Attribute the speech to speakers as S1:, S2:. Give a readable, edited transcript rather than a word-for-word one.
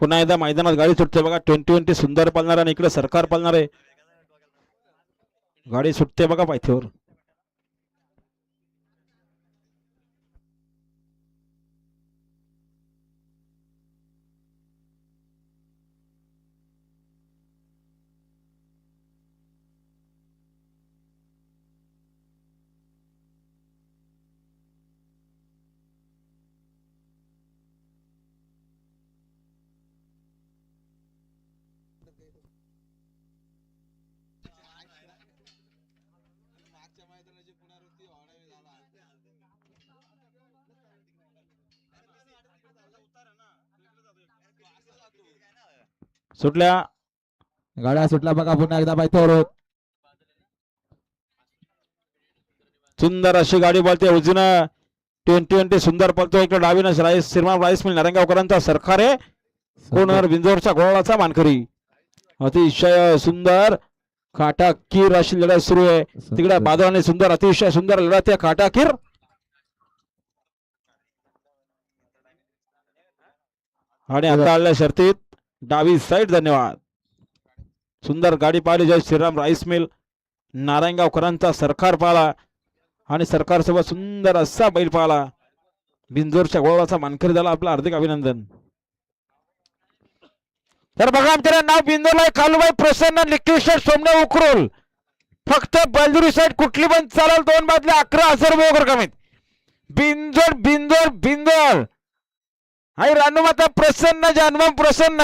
S1: पुन्हा एकदा मैदानात गाडी सुटते बघा. 2020 सुंदर पालणार आणि इकडे सरकार पालणार आहे. गाडी सुटते बघा पायथ्यावर. सुटल्या
S2: गाड्या सुटल्या बघा पुन्हा एकदा पायथ्यावर.
S1: सुंदर अशी गाडी बोलते उजवीनं 2020 सुंदर पळतो. इकडे डावीनं श्रीराम राईस मिल नारायणगावकरांचा सरकार आहे. कोणर बिंजोरच्या गोळाचा मानकरी. अतिशय सुंदर काटाकीर अशी लढत सुरू आहे. तिकडे बादराने सुंदर अतिशय सुंदर लढत आहे काटाकीर. आणि आता आलेल्या शर्तीत डावी साईड. धन्यवाद. सुंदर गाडी पाहिली जय श्रीराम राईस मिल नारायणगावकरांचा सरकार पाहिला आणि सरकार सोबत सुंदर असा बैल पाहिला. बिंजोरच्या गोळाचा मानकरी झाला. आपलं हार्दिक अभिनंदन. तर बघा आमच्या नाव बिंदोला कालूबाई प्रसन्न लिक्विड सोमने उकरोल. फक्त बलदुरी साईड कुठली पण चालेल. 2 बादले 11,000 रुपये वगैरे कमीत. बिंजोर बिंदोर बिंदोर आई रानूमाता प्रसन्न जन्म प्रसन्न